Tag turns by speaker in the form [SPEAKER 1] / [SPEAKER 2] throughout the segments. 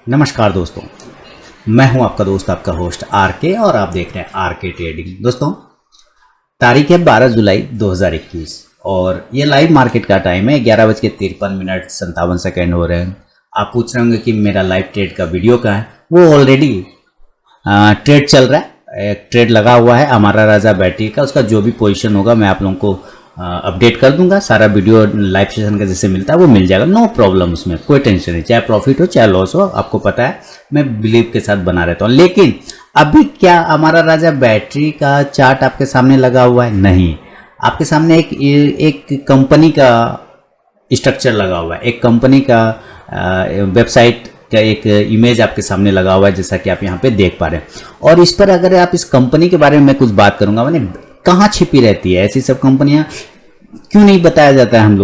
[SPEAKER 1] नमस्कार दोस्तों, मैं हूं आपका दोस्त आपका होस्ट आर के और आप देख रहे हैं आर के ट्रेडिंग। दोस्तों, तारीख है 12 जुलाई 2021 और ये लाइव मार्केट का टाइम है 11:53 हो रहे हैं। आप पूछ रहे होंगे कि मेरा लाइव ट्रेड का वीडियो कहाँ है। वो ऑलरेडी ट्रेड चल रहा है, एक ट्रेड लगा हुआ है हमारा राजा बैटरी का। उसका जो भी पोजीशन होगा मैं आप लोगों को अपडेट कर दूंगा। सारा वीडियो लाइव सेशन का जैसे मिलता है वो मिल जाएगा, नो प्रॉब्लम, उसमें कोई टेंशन नहीं। चाहे प्रॉफिट हो चाहे लॉस हो, आपको पता है मैं बिलीव के साथ बना रहता हूँ। लेकिन अभी क्या हमारा राजा बैटरी का चार्ट आपके सामने लगा हुआ है? नहीं, आपके सामने एक कंपनी का स्ट्रक्चर लगा हुआ है, एक कंपनी का वेबसाइट का एक इमेज आपके सामने लगा हुआ है, जैसा कि आप यहाँ पे देख पा रहे हैं। और इस पर अगर आप इस कंपनी के बारे में मैं कुछ बात करूंगा, मैंने कहाँ छिपी रहती है ऐसी सब कंपनियां, क्यों नहीं बताया जाता है हम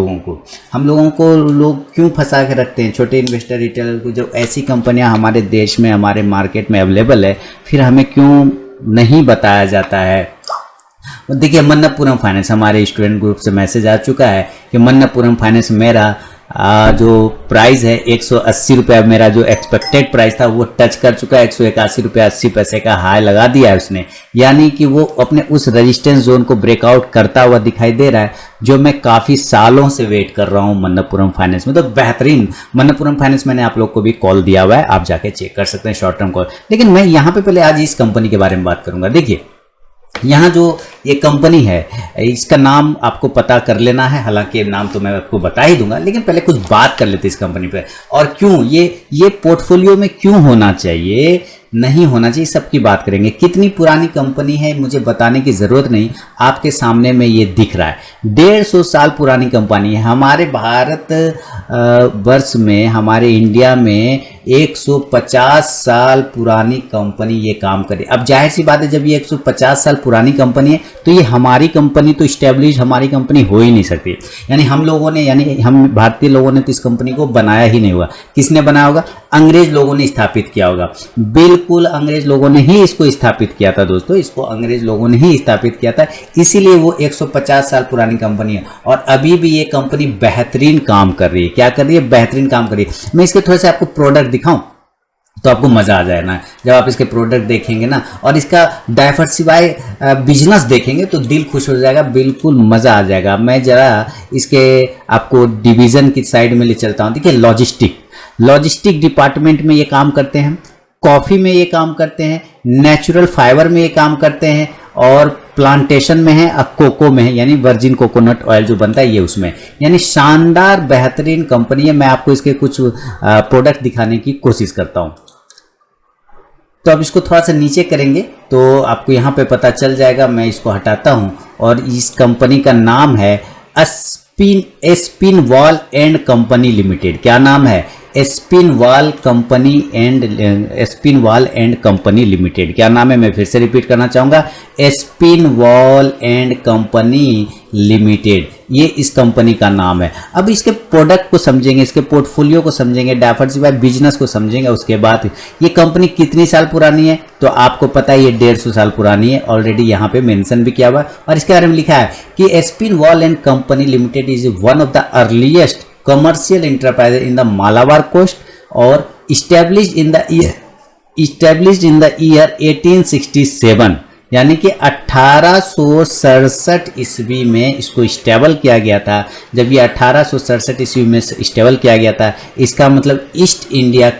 [SPEAKER 1] लोगों को लोग क्यों फंसा के रखते हैं छोटे इन्वेस्टर रिटेलर को। जो ऐसी कंपनियां हमारे देश में हमारे मार्केट में अवेलेबल है, फिर हमें क्यों नहीं बताया जाता है। देखिए, मन्नप्पुरम फाइनेंस, हमारे स्टूडेंट ग्रुप से मैसेज आ चुका है कि मन्नप्पुरम फाइनेंस मेरा जो प्राइस है 180 रुपये, मेरा जो एक्सपेक्टेड प्राइस था वो टच कर चुका है। 181 रुपये 80 पैसे का हाई लगा दिया है उसने, यानी कि वो अपने उस रेजिस्टेंस जोन को ब्रेकआउट करता हुआ दिखाई दे रहा है, जो मैं काफ़ी सालों से वेट कर रहा हूँ मन्नप्पुरम फाइनेंस में। तो बेहतरीन मन्नप्पुरम फाइनेंस, मैंने आप लोग को भी कॉल दिया हुआ है, आप जाके चेक कर सकते हैं, शॉर्ट टर्म कॉल। लेकिन मैं यहाँ पे पहले आज इस कंपनी के बारे में बात करूँगा। देखिए, यहाँ जो ये कंपनी है इसका नाम आपको पता कर लेना है, हालांकि नाम तो मैं आपको बता ही दूंगा, लेकिन पहले कुछ बात कर लेते हैं इस कंपनी पे। और क्यों ये पोर्टफोलियो में क्यों होना चाहिए, नहीं होना चाहिए, सबकी बात करेंगे। कितनी पुरानी कंपनी है मुझे बताने की ज़रूरत नहीं, आपके सामने में ये दिख रहा है। 150 साल पुरानी कंपनी है। हमारे भारत वर्ष में, हमारे इंडिया में 150 साल पुरानी कंपनी ये काम करे। अब जाहिर सी बात है, जब ये 150 साल पुरानी कंपनी है तो ये हमारी कंपनी तो इस्टेब्लिश हमारी कंपनी हो ही नहीं सकती। यानी हम लोगों ने, यानी हम भारतीय लोगों ने तो इस कंपनी को बनाया ही नहीं होगा। किसने बनाया होगा? अंग्रेज लोगों ने स्थापित किया होगा। बिल्कुल अंग्रेज लोगों ने ही इसको स्थापित किया था दोस्तों, इसको अंग्रेज लोगों ने ही स्थापित किया था, इसीलिए वो 150 साल पुरानी कंपनी है। और अभी भी ये कंपनी बेहतरीन काम कर रही है। क्या कर रही है? बेहतरीन काम कर रही है। मैं इसके थोड़े से आपको प्रोडक्ट दिखाऊं तो आपको मजा आ जाए ना, जब आप इसके प्रोडक्ट देखेंगे ना और इसका डाइवर्सिफाई बिजनेस देखेंगे तो दिल खुश हो जाएगा, बिल्कुल मजा आ जाएगा। मैं जरा इसके आपको डिवीजन की साइड में ले चलता हूँ। देखिए, लॉजिस्टिक डिपार्टमेंट में ये काम करते हैं, कॉफ़ी में ये काम करते हैं, नेचुरल फाइबर में ये काम करते हैं, और प्लांटेशन में है, कोको में है, यानी वर्जिन कोकोनट ऑयल जो बनता है ये उसमें। यानी शानदार बेहतरीन कंपनी है। मैं आपको इसके कुछ प्रोडक्ट दिखाने की कोशिश करता हूँ। तो अब इसको थोड़ा सा नीचे करेंगे तो आपको यहाँ पे पता चल जाएगा। मैं इसको हटाता हूँ और इस कंपनी का नाम है एस्पिनवाल एंड कंपनी लिमिटेड। क्या नाम है? एस्पिनवाल एंड कंपनी लिमिटेड। क्या नाम है? मैं फिर से रिपीट करना चाहूँगा, एस्पिनवाल एंड कंपनी लिमिटेड, ये इस कंपनी का नाम है। अब इसके प्रोडक्ट को समझेंगे, इसके पोर्टफोलियो को समझेंगे, डाइवर्सिफाई बिजनेस को समझेंगे। उसके बाद ये कंपनी कितनी साल पुरानी है तो आपको पता है ये 150 साल पुरानी है, ऑलरेडी यहाँ पे मेंशन भी किया हुआ है। और इसके बारे में लिखा है कि Aspinwall and company limited is one of the earliest commercial enterprise in the Malabar coast और established in the year 1867, यानी कि 1867 ईस्वी में इसको स्टेबल किया गया था। जब ये 1867 ईस्वी में स्टेबल किया गया था, इसका मतलब ईस्ट इंडिया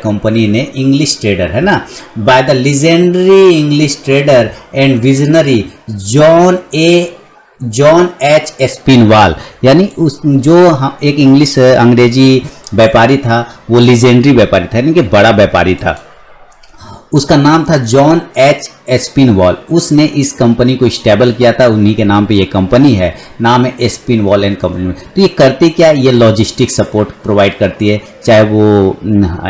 [SPEAKER 1] कंपनी ने इंग्लिश ट्रेडर है ना, by the legendary English trader and visionary John H Aspinwall, यानी उस जो एक अंग्रेजी व्यापारी था, वो लीजेंडरी व्यापारी था, यानी कि बड़ा व्यापारी था। उसका नाम था जॉन एच एस्पिनवाल। उसने इस कंपनी को स्टेबल किया था, उन्हीं के नाम पे ये कंपनी है, नाम है एस्पिनवाल एंड कंपनी। तो ये करती क्या? ये लॉजिस्टिक सपोर्ट प्रोवाइड करती है, चाहे वो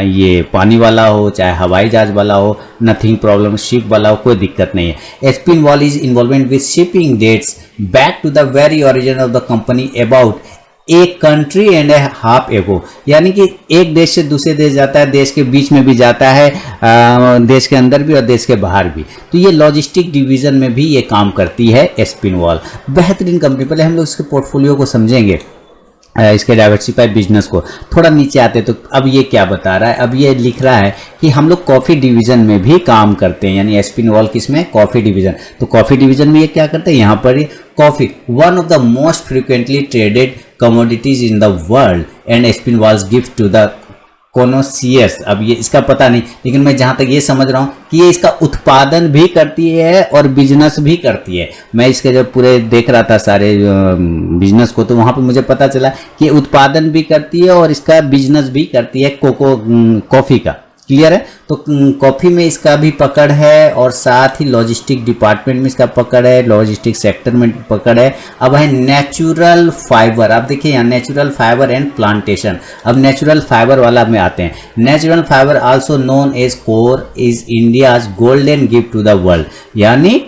[SPEAKER 1] ये पानी वाला हो चाहे हवाई जहाज वाला हो, नथिंग प्रॉब्लम, शिप वाला हो, कोई दिक्कत नहीं है। Aspinwall is involvement with shipping dates back to the very origin of the company about एक century and a half ago, यानी कि एक देश से दूसरे देश जाता है, देश के बीच में भी जाता है, देश के अंदर भी और देश के बाहर भी। तो ये लॉजिस्टिक डिवीजन में भी ये काम करती है एस्पिनवाल। बेहतरीन कंपनी। पहले हम लोग इसके पोर्टफोलियो को समझेंगे। इसके डाइवर्सिफाई बिजनेस को। थोड़ा नीचे आते तो अब ये क्या बता रहा है, अब ये लिख रहा है कि हम लोग कॉफ़ी डिवीज़न में भी काम करते हैं, यानी एस्पिनवॉल किसमें, कॉफ़ी डिवीज़न। तो कॉफ़ी डिवीज़न में ये क्या करते हैं, यहाँ पर ये coffee one of the most frequently traded commodities in the world and Aspinwall's gift to the connoisseurs. अब ये इसका पता नहीं, लेकिन मैं जहाँ तक ये समझ रहा हूँ कि ये इसका उत्पादन भी करती है और बिजनेस भी करती है। मैं इसके जब पूरे देख रहा था सारे बिजनेस को, तो वहाँ पे मुझे पता चला कि उत्पादन भी करती है और इसका बिजनेस भी करती है कॉफ़ी का। क्लियर है। तो कॉफ़ी में इसका भी पकड़ है और साथ ही लॉजिस्टिक डिपार्टमेंट में इसका पकड़ है, लॉजिस्टिक सेक्टर में पकड़ है। अब है नेचुरल फाइबर। आप देखिए यहाँ नेचुरल फाइबर एंड प्लांटेशन। अब नेचुरल फाइबर वाला में आते हैं। Natural fibre also known as core is India's golden gift to the world, यानी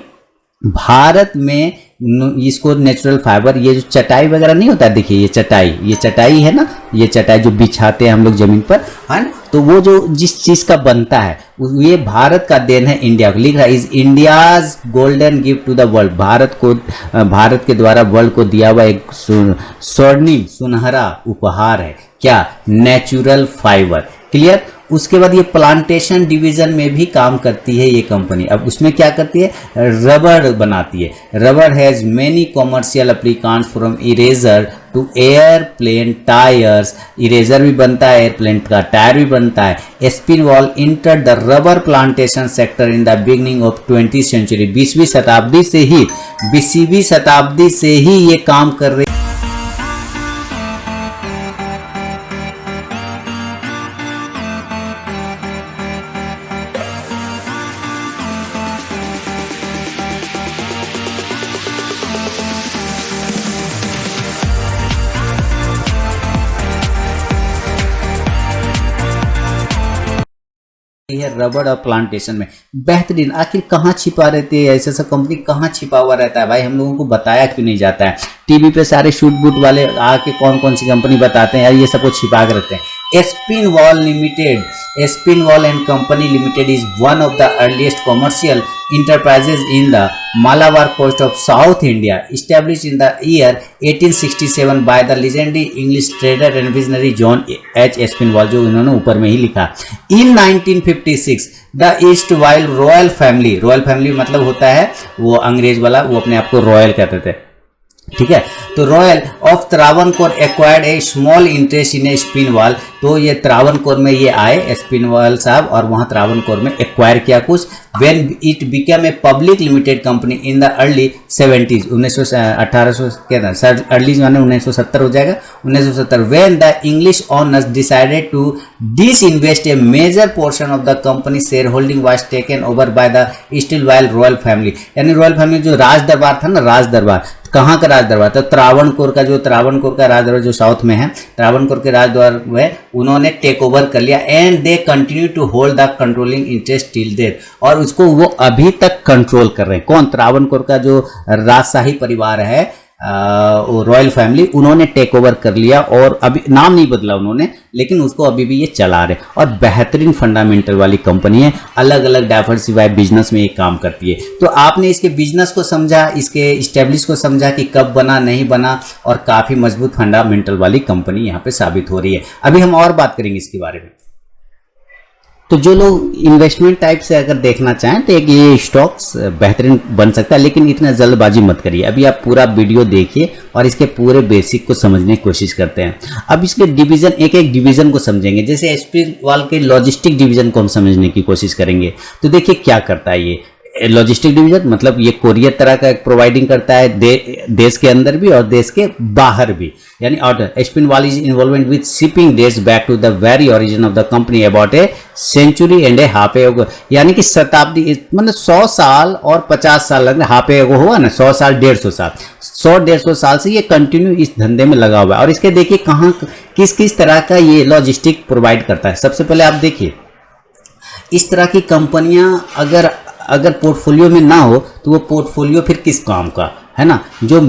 [SPEAKER 1] भारत में इसको नेचुरल फाइबर, ये जो चटाई वगैरह नहीं होता है, देखिए ये चटाई है ना, ये चटाई जो बिछाते हैं हम लोग जमीन पर, है ना, तो वो जो जिस चीज का बनता है ये भारत का देन है इंडिया को। लिख रहा है is India's golden gift to the world, भारत के द्वारा वर्ल्ड को दिया हुआ एक स्वर्णिम सुनहरा उपहार है। क्या, नेचुरल फाइबर। क्लियर। उसके बाद ये प्लांटेशन डिवीजन में भी काम करती है ये कंपनी। अब उसमें क्या करती है, रबर बनाती है। Rubber has many commercial applications from eraser to airplane tyres. Eraser भी बनता है, एयरप्लेन का टायर भी बनता है। Aspinwall enter the rubber plantation sector in the beginning of 20th century. 20वीं शताब्दी से ही ये काम कर रही। है रबर और प्लांटेशन में बेहतरीन। आखिर कहाँ छिपा रहती है, ऐसा सब कंपनी कहाँ छिपा हुआ रहता है भाई, हम लोगों को बताया क्यों नहीं जाता है। टीवी पे सारे शूट बूट वाले आके कौन कौन सी कंपनी बताते हैं यार, ये सब कुछ छिपा के रखते हैं। Aspinwall and company limited is one of the earliest commercial enterprises in the Malabar coast of South India, established in the year 1867 by the legendary English trader and visionary John H. Aspinwall, जो इन्होंने ऊपर में ही लिखा। In 1956 the erstwhile royal family मतलब होता है वो अंग्रेज वाला, वो अपने आप को रॉयल कहते थे, ठीक है। तो royal of Travancore acquired a small interest in Aspinwall. तो ये त्रावणकोर में ये आए एस्पिनवॉल साहब और वहाँ त्रावणकोर में एक्वायर किया कुछ। When it become a public limited company in the early 70s, 1800 क्या था, अर्ली माने 1970 हो जाएगा, 1970। When the English owners decided to disinvest a major portion of the company share holding was taken over by the erstwhile royal family. यानी royal family जो राज दरबार था ना, राज दरबार कहाँ का राज दरबार, तो त्रावणकोर का राज दरबार जो साउथ में है, त्रावणकोर के राज दरबार में उन्होंने टेक ओवर कर लिया। And they continue to hold the controlling interest till there, और उसको वो अभी तक कंट्रोल कर रहे हैं। कौन, त्रावणकोर का जो राजशाही परिवार है, रॉयल फैमिली, उन्होंने टेक ओवर कर लिया और अभी नाम नहीं बदला उन्होंने, लेकिन उसको अभी भी ये चला रहे। और बेहतरीन फंडामेंटल वाली कंपनी है, अलग अलग डाइवर्सिफाइड बिजनेस में ये काम करती है। तो आपने इसके बिजनेस को समझा, इसके इस्टेब्लिश को समझा कि कब बना नहीं बना, और काफ़ी मजबूत फंडामेंटल वाली कंपनी यहाँ पे साबित हो रही है। अभी हम और बात करेंगे इसके बारे में। तो जो लोग इन्वेस्टमेंट टाइप से अगर देखना चाहें तो एक ये स्टॉक्स बेहतरीन बन सकता है, लेकिन इतना जल्दबाजी मत करिए। अभी आप पूरा वीडियो देखिए और इसके पूरे बेसिक को समझने की कोशिश करते हैं। अब इसके डिवीजन, एक एक डिवीजन को समझेंगे। जैसे एस्पिनवॉल के लॉजिस्टिक डिवीजन को हम समझने की कोशिश करेंगे। तो देखिए क्या करता है ये लॉजिस्टिक डिवीजन, मतलब ये कोरियर तरह का एक प्रोवाइडिंग करता है देश के अंदर भी और देश के बाहर भी। यानी order Aspinwall is involvement with shipping dates back to the very origin of the company about a century and a half ago. यानी कि शताब्दी, मतलब 100 साल और 50 साल लग रहे, हाफ एगो हुआ ना, 100 साल 150 साल, 100-150 साल से ये कंटिन्यू इस धंधे में लगा हुआ है। और इसके देखिए कहाँ किस किस तरह का ये लॉजिस्टिक प्रोवाइड करता है। सबसे पहले आप देखिए, इस तरह की कंपनियां अगर पोर्टफोलियो में ना हो तो वो पोर्टफोलियो फिर किस काम का है ना, जो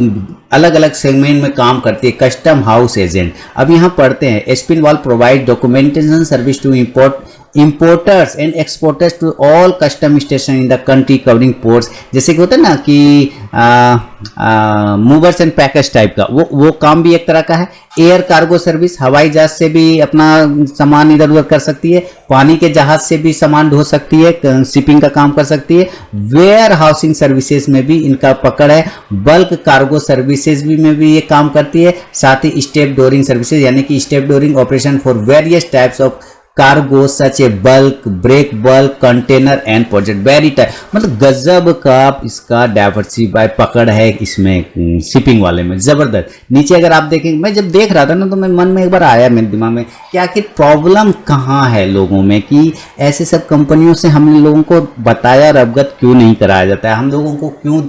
[SPEAKER 1] अलग अलग सेगमेंट में काम करती है। कस्टम हाउस एजेंट, अब यहाँ पढ़ते हैं Aspinwall provide documentation service to importers and exporters to all custom station in the country covering ports, जैसे कि होता है ना कि मूवर्स एंड पैकर्स टाइप का, वो काम भी एक तरह का है। एयर कार्गो सर्विस, हवाई जहाज से भी अपना सामान इधर उधर कर सकती है, पानी के जहाज से भी सामान ढो सकती है, शिपिंग का काम कर सकती है। वेयर हाउसिंग सर्विसेज में भी इनका पकड़ है, बल्क कार्गो सर्विसेज में भी ये काम करती है। साथ ही स्टेप डोरिंग सर्विसेज, यानी कि stevedoring operation for various types of cargo such a bulk, break bulk, container and project, very type, मतलब गजब का इसका डाइवर्सिफाई पकड़ है इसमें शिपिंग वाले में, जबरदस्त। नीचे अगर आप देखेंगे, मैं जब देख रहा था ना तो मैं मन में एक बार आया मेरे दिमाग में कि आखिर प्रॉब्लम कहाँ है लोगों में, कि ऐसे सब कंपनियों से हम लोगों को बताया और अवगत क्यों नहीं कराया जाता है, हम लोगों को क्यों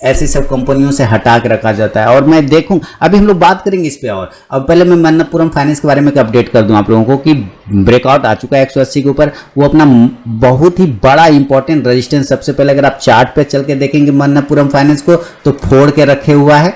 [SPEAKER 1] ऐसी सब कंपनियों से हटा के रखा जाता है। और मैं देखूं, अभी हम लोग बात करेंगे इस पे। और अब पहले मैं मन्नप्पुरम फाइनेंस के बारे में अपडेट कर दूं आप लोगों को कि ब्रेकआउट आ चुका है 180 के ऊपर, वो अपना बहुत ही बड़ा इंपॉर्टेंट रेजिस्टेंस, सबसे पहले अगर आप चार्ट पे चल के देखेंगे मन्नप्पुरम फाइनेंस को तो फोड़ के रखे हुआ है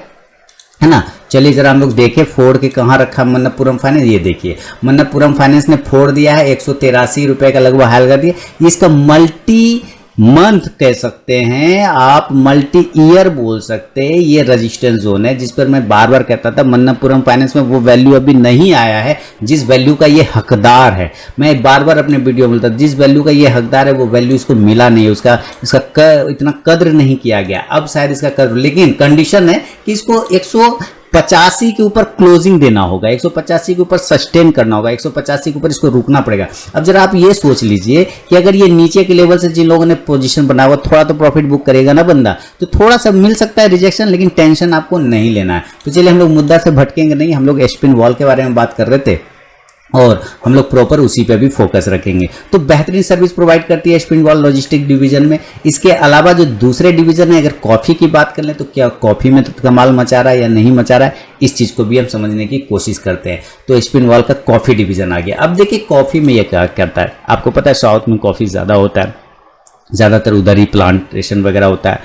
[SPEAKER 1] ना। चलिए जरा हम लोग देखें फोड़ के कहाँ रखा मन्नप्पुरम फाइनेंस। ये देखिए मन्नप्पुरम फाइनेंस ने फोड़ दिया है, 183 रुपए का लगभग हाल कर दिया। इसका मल्टी मंथ कह सकते हैं आप, मल्टी ईयर बोल सकते हैं, ये रजिस्टेंस जोन है जिस पर मैं बार बार कहता था मन्नप्पुरम फाइनेंस में वो वैल्यू अभी नहीं आया है जिस वैल्यू का ये हकदार है। मैं बार बार अपने वीडियो में बोलता, जिस वैल्यू का ये हकदार है वो वैल्यू इसको मिला नहीं, इसका इतना कद्र नहीं किया गया। अब शायद इसका कद्र, लेकिन कंडीशन है कि इसको 185 के ऊपर क्लोजिंग देना होगा, 185 के ऊपर सस्टेन करना होगा, 185 के ऊपर इसको रुकना पड़ेगा। अब जरा आप ये सोच लीजिए कि अगर ये नीचे के लेवल से जिन लोगों ने पोजीशन बनाया हुआ, थोड़ा तो प्रॉफिट बुक करेगा ना बंदा, तो थोड़ा सा मिल सकता है रिजेक्शन, लेकिन टेंशन आपको नहीं लेना है। तो चलिए हम लोग मुद्दा से भटकेंगे नहीं, हम लोग एस्पिन वॉल के बारे में बात कर रहे थे और हम लोग प्रॉपर उसी पे भी फोकस रखेंगे। तो बेहतरीन सर्विस प्रोवाइड करती है स्पिन वॉल लॉजिस्टिक डिवीजन में। इसके अलावा जो दूसरे डिवीजन है, अगर कॉफ़ी की बात कर लें तो क्या कॉफ़ी में तो कमाल मचा रहा है या नहीं मचा रहा है, इस चीज़ को भी हम समझने की कोशिश करते हैं। तो स्पिन वॉल का कॉफ़ी डिवीजन आ गया। अब देखिए कॉफ़ी में ये क्या करता है, आपको पता है साउथ में कॉफ़ी ज़्यादा होता है, ज़्यादातर उधर ही प्लांटेशन वगैरह होता है,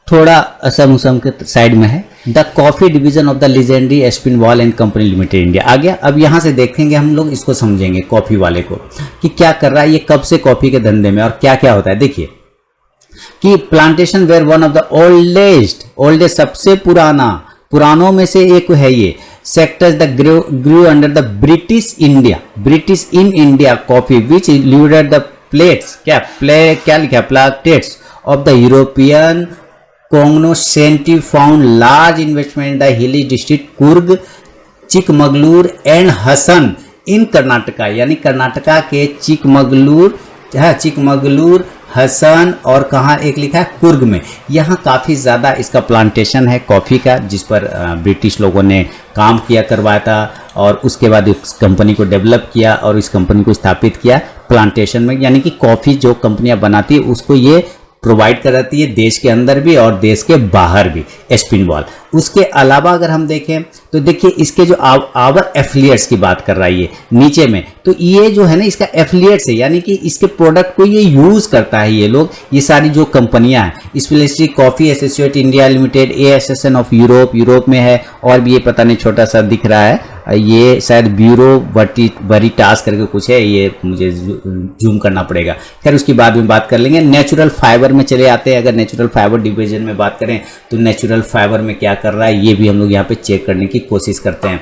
[SPEAKER 1] थोड़ा असम के साइड में है। The coffee division of the legendary Aspinwall and company limited India आ गया। अब यहाँ से देखेंगे हम लोग, इसको समझेंगे कॉफी वाले को कि क्या कर रहा है, ये कब से कॉफी के धंधे में और क्या क्या होता है। देखिए कि plantation were one of the oldest सबसे पुरानों में से एक है ये। Sectors the grew under the British in India coffee which lured the plates, क्या लिखा है, planters of the European cognoscenti found large investment in the hilly district Coorg, Chikmagalur and Hassan in Karnataka, यानी कर्नाटका के चिकमगलूर, हसन और कहाँ एक लिखा है कुर्ग में। यहाँ काफ़ी ज़्यादा इसका प्लांटेशन है कॉफ़ी का, जिस पर ब्रिटिश लोगों ने काम किया करवाया था और उसके बाद इस कंपनी को डेवलप किया और इस कंपनी को स्थापित किया प्लांटेशन में। यानी कि कॉफ़ी जो कंपनियाँ बनाती है उसको ये प्रोवाइड कराती है देश के अंदर भी और देश के बाहर भी स्पिन वॉल। उसके अलावा अगर हम देखें तो देखिए इसके जो आवर एफिलिएट्स की बात कर रहा है ये नीचे में, तो ये जो है ना इसका एफिलिएट्स है, यानी कि इसके प्रोडक्ट को ये यूज़ करता है ये लोग, ये सारी जो कंपनियां हैं। Specially coffee associate India limited, association of Europe में है, और भी ये पता नहीं छोटा सा दिख रहा है, ये शायद ब्यूरो वरिटास करके कुछ है, ये मुझे जूम करना पड़ेगा, खैर उसकी बाद में बात कर लेंगे। नेचुरल फाइबर में चले आते हैं। अगर नेचुरल फाइबर डिवीजन में बात करें तो नेचुरल फाइबर में क्या कर रहा है ये भी हम लोग यहाँ पे चेक करने की कोशिश करते हैं।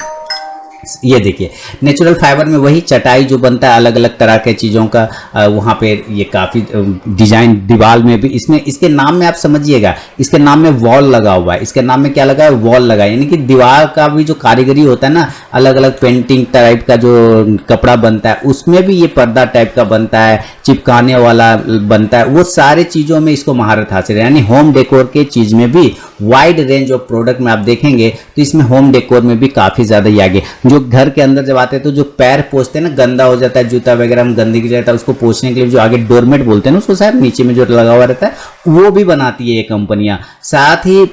[SPEAKER 1] ये देखिए नेचुरल फाइबर में वही चटाई जो बनता है अलग अलग तरह के चीज़ों का, वहाँ पे ये काफ़ी डिजाइन दीवार में भी, इसमें इसके नाम में आप समझिएगा, इसके नाम में वॉल लगा हुआ है, इसके नाम में क्या लगा है, वॉल लगा है, यानी कि दीवार का भी जो कारीगरी होता है ना, अलग अलग पेंटिंग टाइप का जो कपड़ा बनता है उसमें भी ये पर्दा टाइप का बनता है, चिपकाने वाला बनता है, वो सारे चीज़ों में इसको महारत हासिल है। यानी होम डेकोर के चीज़ में भी वाइड रेंज ऑफ प्रोडक्ट में आप देखेंगे तो इसमें होम डेकोर में भी काफ़ी ज़्यादा ही आगे। जो घर के अंदर जब आते हैं तो जो पैर पोंछते हैं ना, गंदा हो जाता है जूता वगैरह में गंदगी रहता है, उसको पोंछने के लिए जो आगे डोरमेट बोलते हैं ना, उसको शायद नीचे में जो लगा हुआ रहता है वो भी बनाती है ये कंपनियां। साथ ही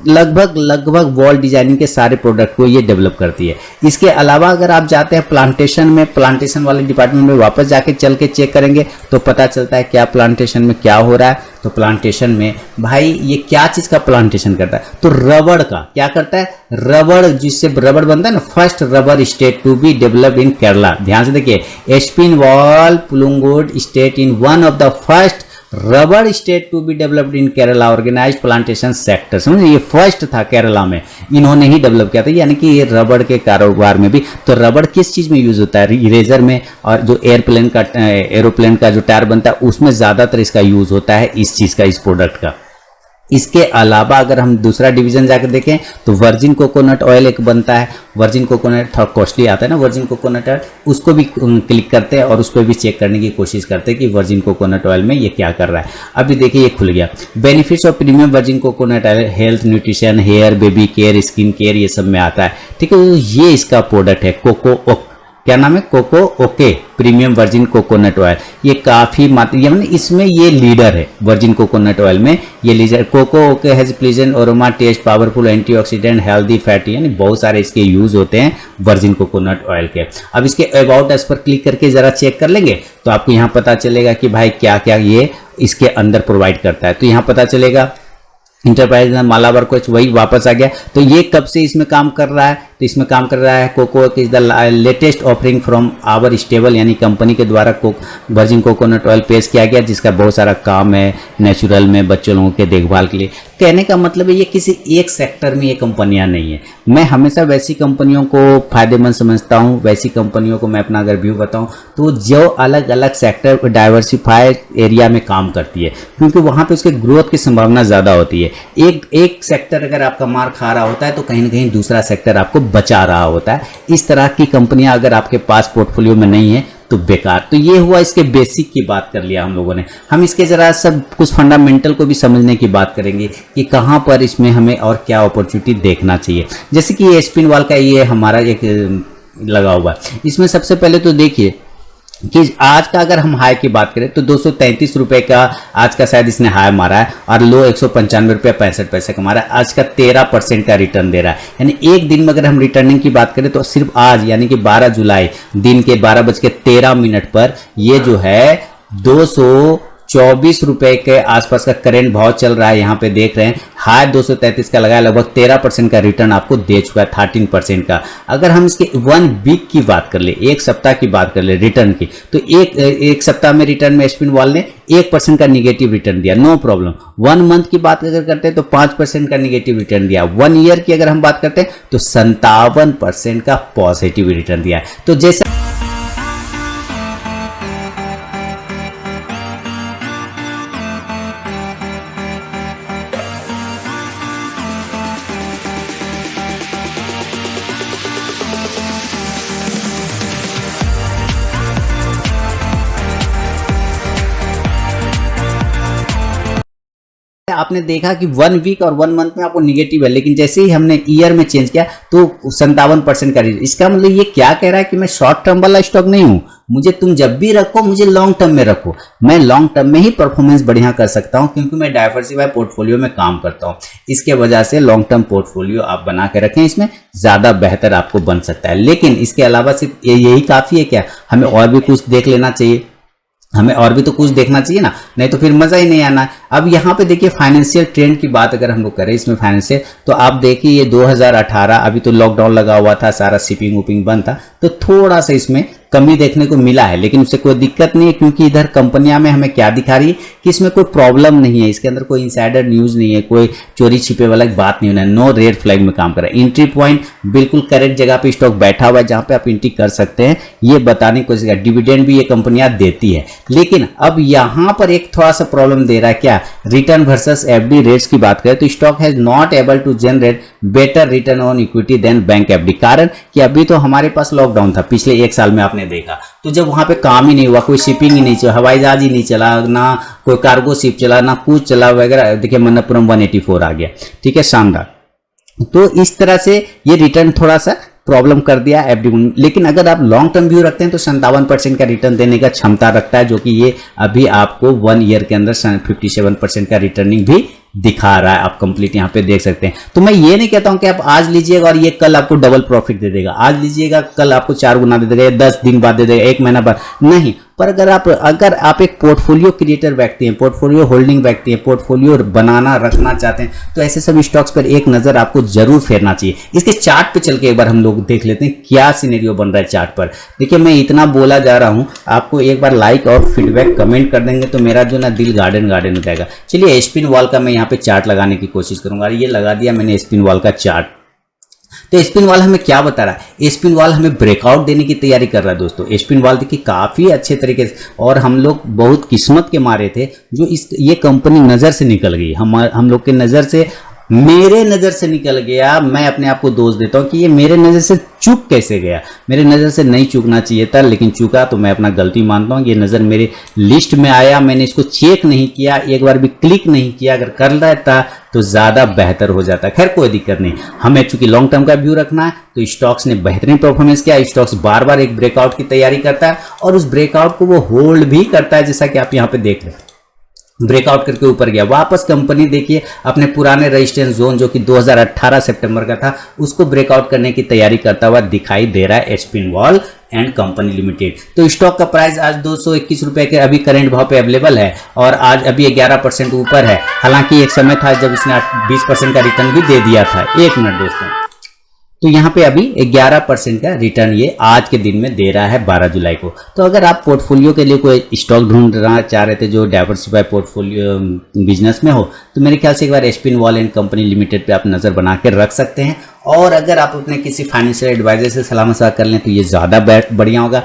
[SPEAKER 1] लगभग वॉल डिजाइनिंग के सारे प्रोडक्ट को ये डेवलप करती है। इसके अलावा अगर आप जाते हैं प्लांटेशन में, प्लांटेशन वाले डिपार्टमेंट में वापस जाके चल के चेक करेंगे तो पता चलता है क्या प्लांटेशन में क्या हो रहा है। तो प्लांटेशन में भाई ये क्या चीज का प्लांटेशन करता है, तो रबड़ का क्या करता है, रबड़, जिससे रबड़ बनता है ना, first rubber estate to be developed in Kerala. ध्यान से देखिए, Aspinwall Pullangode estate in one of the first rubber estate to be developed in Kerala organised plantation sector. समझे, ये फर्स्ट था केरला में, इन्होंने ही डेवलप किया था, यानी कि ये रबड़ के कारोबार में भी। तो रबड़ किस चीज में यूज होता है, इरेजर में, और जो एरोप्लेन का जो टायर बनता है उसमें ज्यादातर इसका यूज होता है, इस चीज का, इस प्रोडक्ट का। इसके अलावा अगर हम दूसरा डिवीजन जाकर देखें तो वर्जिन कोकोनट ऑयल एक बनता है, वर्जिन कोकोनट थोड़ा कॉस्टली आता है ना वर्जिन कोकोनट ऑयल, उसको भी क्लिक करते हैं और उसको भी चेक करने की कोशिश करते हैं कि वर्जिन कोकोनट ऑयल में ये क्या कर रहा है। अभी देखिए ये खुल गया, benefits of premium virgin coconut oil, health, nutrition, hair, baby care, skin care, ये सब में आता है। ठीक है, ये इसका प्रोडक्ट है कोको, क्या नाम है, Coco okay premium virgin coconut oil. ये काफी यानी इसमें ये लीडर है, वर्जिन कोकोनट ऑयल में ये leader. Coco okay has pleasant aroma, taste, powerful antioxidant, healthy fatty, यानी बहुत सारे इसके यूज होते हैं वर्जिन कोकोनट ऑयल के। अब इसके अबाउट अस पर क्लिक करके जरा चेक कर लेंगे तो आपको यहाँ पता चलेगा कि भाई क्या क्या ये इसके अंदर प्रोवाइड करता है। तो यहाँ पता चलेगा इंटरप्राइज मालाबार कुछ वही वापस आ गया। तो ये कब से इसमें काम कर रहा है, तो इसमें काम कर रहा है Coco is the latest offering from our stable, यानी कंपनी के द्वारा वर्जिन कोकोनट ऑयल पेश किया गया, जिसका बहुत सारा काम है नेचुरल में बच्चों लोगों के देखभाल के लिए। कहने का मतलब है ये किसी एक सेक्टर में ये कंपनियां नहीं है। मैं हमेशा वैसी कंपनियों को फायदेमंद समझता हूँ, वैसी कंपनियों को मैं अपना अगर व्यू बताऊँ तो जो अलग अलग सेक्टर डाइवर्सिफाइड एरिया में काम करती है, क्योंकि वहाँ पे उसके ग्रोथ की संभावना ज़्यादा होती है। एक सेक्टर अगर आपका मार खा रहा होता है तो कहीं ना कहीं दूसरा सेक्टर आपको बचा रहा होता है। इस तरह की कंपनियां अगर आपके पास पोर्टफोलियो में नहीं है तो बेकार। तो ये हुआ इसके बेसिक की बात कर लिया हम लोगों ने। हम इसके जरा सब कुछ फंडामेंटल को भी समझने की बात करेंगे कि कहाँ पर इसमें हमें और क्या अपॉर्चुनिटी देखना चाहिए। जैसे कि ये स्पिनवाल का ये हमारा एक लगा हुआ है, इसमें सबसे पहले तो देखिए कि आज का अगर हम हाई की बात करें तो 233 रुपए का आज का शायद इसने हाई मारा है, और लो 195 रुपये 65 पैसे का मारा है। आज का 13% का रिटर्न दे रहा है, यानी एक दिन में अगर हम रिटर्निंग की बात करें तो सिर्फ आज यानी कि 12 जुलाई दिन के 12:13 पर ये जो है 224 रुपए के आसपास का करेंट भाव चल रहा है। यहाँ पे देख रहे हैं हाई 233 का लगाया, लगभग 13% का रिटर्न आपको दे चुका है, 13% का। अगर हम इसके 1 वीक की बात कर ले, एक सप्ताह की बात कर ले रिटर्न की, तो एक सप्ताह में रिटर्न में स्पिनवाल ने 1% का निगेटिव रिटर्न दिया, नो प्रॉब्लम। 1 मंथ की बात अगर करते हैं तो 5% का निगेटिव रिटर्न दिया। 1 ईयर की अगर हम बात करते हैं तो 57% का पॉजिटिव रिटर्न दिया। तो जैसा आपने देखा कि 1 वीक और 1 मंथ में आपको निगेटिव है, लेकिन जैसे ही हमने ईयर में चेंज किया तो 57% का रिटर्न। इसका मतलब ये क्या कह रहा है कि मैं शॉर्ट टर्म वाला स्टॉक नहीं हूं, मुझे तुम जब भी रखो मुझे लॉन्ग टर्म में रखो, मैं लॉन्ग टर्म में ही परफॉर्मेंस बढ़िया कर सकता हूं, क्योंकि मैं डाइवर्सिफाई पोर्टफोलियो में काम करता हूं। इसके वजह से लॉन्ग टर्म पोर्टफोलियो आप बना के रखें, इसमें ज्यादा बेहतर आपको बन सकता है। लेकिन इसके अलावा सिर्फ यही काफी है क्या, हमें और भी कुछ देख लेना चाहिए, हमें और भी तो कुछ देखना चाहिए ना, नहीं तो फिर मजा ही नहीं आना। अब यहाँ पे देखिए फाइनेंशियल ट्रेंड की बात अगर हम लोग करें इसमें फाइनेंशियल, तो आप देखिए ये 2018 अभी तो लॉकडाउन लगा हुआ था, सारा शिपिंग वुपिंग बंद था, तो थोड़ा सा इसमें कमी देखने को मिला है, लेकिन उससे कोई दिक्कत नहीं है, क्योंकि इधर कंपनियां में हमें क्या दिखा रही है कि इसमें कोई प्रॉब्लम नहीं है, इसके अंदर कोई इनसाइडर न्यूज नहीं है, कोई चोरी छिपे वाला बात नहीं होना है, नो रेड फ्लैग में काम कर रहा है। एंट्री पॉइंट बिल्कुल करेक्ट जगह पे स्टॉक बैठा हुआ है जहां पे आप एंट्री कर सकते हैं, ये बताने की कोशिश कर। डिविडेंड भी ये कंपनियां देती है, लेकिन अब यहां पर एक थोड़ा सा प्रॉब्लम दे रहा है क्या, रिटर्न वर्सेस एफडी रेट्स की बात करें तो stock has not able to generate better return on equity than bank FD. कारण कि अभी तो हमारे पास लॉकडाउन था पिछले 1 साल में, आपने देखा, तो जब वहां पे काम ही नहीं हुआ, कोई शिपिंग ही नहीं चला, हवाई जहाज ही नहीं चला, ना कोई कार्गो शिप चला, ना कुछ चला वगैरह। देखिए मन्नपुरम 184 आ गया, ठीक है, शानदार। तो इस तरह से ये रिटर्न थोड़ा सा प्रॉब्लम कर दिया एफडी। लेकिन अगर आप लॉन्ग टर्म व्यू रखते हैं तो 57% का रिटर्न देने का क्षमता रखता है, जो कि ये अभी आपको 1 ईयर के अंदर 57% का रिटर्निंग भी दिखा रहा है, आप कंप्लीट यहाँ पे देख सकते हैं। तो मैं ये नहीं कहता हूं कि आप आज लीजिएगा और ये कल आपको डबल प्रॉफिट दे देगा, आज लीजिएगा कल आपको 4 गुना दे देगा, 10 दिन बाद दे देगा, 1 महीना बाद नहीं। पर अगर आप एक पोर्टफोलियो क्रिएटर व्यक्ति हैं, पोर्टफोलियो होल्डिंग व्यक्ति हैं, पोर्टफोलियो बनाना रखना चाहते हैं, तो ऐसे सभी स्टॉक्स पर एक नजर आपको जरूर फेरना चाहिए। इसके चार्ट पे चल के एक बार हम लोग देख लेते हैं क्या सिनेरियो बन रहा है चार्ट पर। देखिए मैं इतना बोला जा रहा हूं, आपको एक बार लाइक और फीडबैक कमेंट कर देंगे तो मेरा जो ना दिल गार्डन हो जाएगा। चलिए स्पिन वॉल का मैं यहाँ पे चार्ट लगाने की कोशिश करूंगा। ये लगा दिया मैंने स्पिन वॉल का चार्ट। तो स्पिन वॉल हमें क्या बता रहा है? स्पिन वॉल हमें ब्रेकआउट देने की तैयारी कर रहा है दोस्तों। स्पिन वॉल देखिए काफी अच्छे तरीके से, और हम लोग बहुत किस्मत के मारे थे जो ये कंपनी नजर से निकल गई, हम लोग के नजर से, मेरे नजर से निकल गया। मैं अपने आप को दोष देता हूं कि ये मेरे नजर से चूक कैसे गया। मेरे नजर से नहीं चूकना चाहिए था, लेकिन चूका तो मैं अपना गलती मानता हूं। ये नजर मेरे लिस्ट में आया, मैंने इसको चेक नहीं किया, एक बार भी क्लिक नहीं किया। अगर कर रहता तो ज्यादा बेहतर हो जाता। खैर कोई दिक्कत नहीं, हमें चूंकि लॉन्ग टर्म का व्यू रखना है, तो स्टॉक्स ने बेहतरीन परफॉर्मेंस किया। स्टॉक्स बार बार एक ब्रेकआउट की तैयारी करता है और उस ब्रेकआउट को वो होल्ड भी करता है, जैसा कि आप यहाँ पे देख रहे हैं। ब्रेकआउट करके ऊपर गया, वापस कंपनी देखिए अपने पुराने रेजिस्टेंस जोन जो कि 2018 सितंबर का था, उसको ब्रेकआउट करने की तैयारी करता हुआ दिखाई दे रहा है spin wall and company limited. तो स्टॉक का प्राइस आज 221 रुपए के अभी करंट भाव पे अवेलेबल है और आज अभी 11% ऊपर है। हालांकि एक समय था जब इसने 20% का रिटर्न भी दे दिया था। एक मिनट दोस्तों, तो यहाँ पे अभी 11% का रिटर्न ये आज के दिन में दे रहा है 12 जुलाई को। तो अगर आप पोर्टफोलियो के लिए कोई स्टॉक ढूंढना चाह रहे थे जो डाइवर्सिफाई पोर्टफोलियो बिजनेस में हो, तो मेरे ख्याल से एक बार Aspinwall and company limited पे आप नजर बना के रख सकते हैं। और अगर आप अपने किसी फाइनेंशियल एडवाइजर से सलाह मशवरा कर लें तो ये ज़्यादा बढ़िया होगा।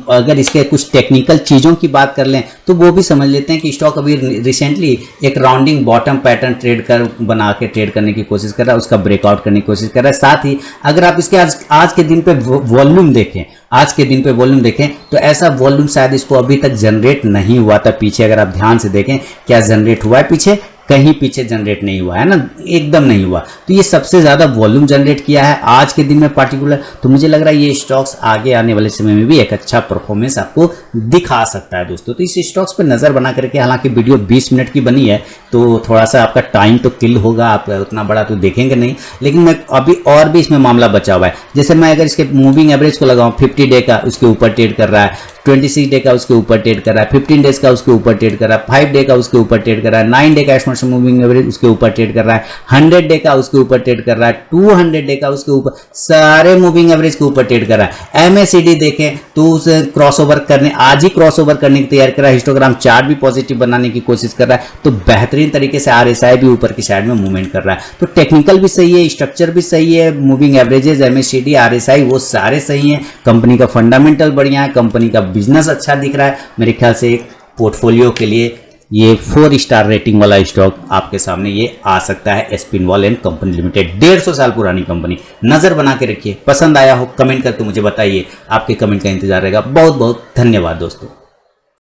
[SPEAKER 1] अगर इसके कुछ टेक्निकल चीज़ों की बात कर लें तो वो भी समझ लेते हैं कि स्टॉक अभी रिसेंटली एक राउंडिंग बॉटम पैटर्न बना के ट्रेड करने की कोशिश कर रहा है, उसका ब्रेकआउट करने की कोशिश कर रहा है। साथ ही अगर आप इसके आज के दिन पे वॉल्यूम देखें, आज के दिन पे वॉल्यूम देखें तो ऐसा वॉल्यूम शायद इसको अभी तक जनरेट नहीं हुआ था। पीछे अगर आप ध्यान से देखें क्या जनरेट हुआ है, पीछे कहीं पीछे जनरेट नहीं हुआ है ना, एकदम नहीं हुआ। तो ये सबसे ज्यादा वॉल्यूम जनरेट किया है आज के दिन में पार्टिकुलर। तो मुझे लग रहा है ये स्टॉक्स आगे आने वाले समय में भी एक अच्छा परफॉर्मेंस आपको दिखा सकता है दोस्तों। तो इस स्टॉक्स पर नजर बना करके, हालांकि वीडियो 20 मिनट की बनी है तो थोड़ा सा आपका टाइम तो किल होगा, आप उतना बड़ा तो देखेंगे नहीं, लेकिन मैं अभी और भी इसमें मामला बचा हुआ है। जैसे मैं अगर इसके मूविंग एवरेज को लगाऊं, 50 डे का उसके ऊपर ट्रेड कर रहा है, 26 डे का उसके ऊपर ट्रेड कर रहा है, 15 डेज का उसके ऊपर ट्रेड कर रहा है, 5 डे का उसके ऊपर ट्रेड कर रहा है, 9 डे का एक्सपोनेंशियल मूविंग एवरेज उसके ऊपर ट्रेड कर रहा है, 100 डे का उसके ऊपर ट्रेड कर रहा है, 200 डे का उसके ऊपर, सारे मूविंग एवरेज के ऊपर ट्रेड कर रहा है। MACD देखें तो उसे क्रॉसओवर करने, आज ही क्रॉसओवर करने की तैयारी कर रहा है। हिस्टोग्राम चार्ट भी पॉजिटिव बनाने की कोशिश कर रहा है। तो बेहतरीन तरीके से RSI भी ऊपर की साइड में मूवमेंट कर रहा है। तो टेक्निकल भी सही है, स्ट्रक्चर भी सही है, मूविंग एवरेजेस, MACD, RSI वो सारे सही हैं। कंपनी का फंडामेंटल बढ़िया है, कंपनी का बिजनेस अच्छा दिख रहा है। मेरे ख्याल से एक पोर्टफोलियो के लिए ये 4 स्टार रेटिंग वाला स्टॉक आपके सामने ये आ सकता है, spin wall and company limited. 150 साल पुरानी कंपनी, नजर बना के रखिए। पसंद आया हो कमेंट करके मुझे बताइए, आपके कमेंट का इंतजार रहेगा। बहुत बहुत धन्यवाद दोस्तों।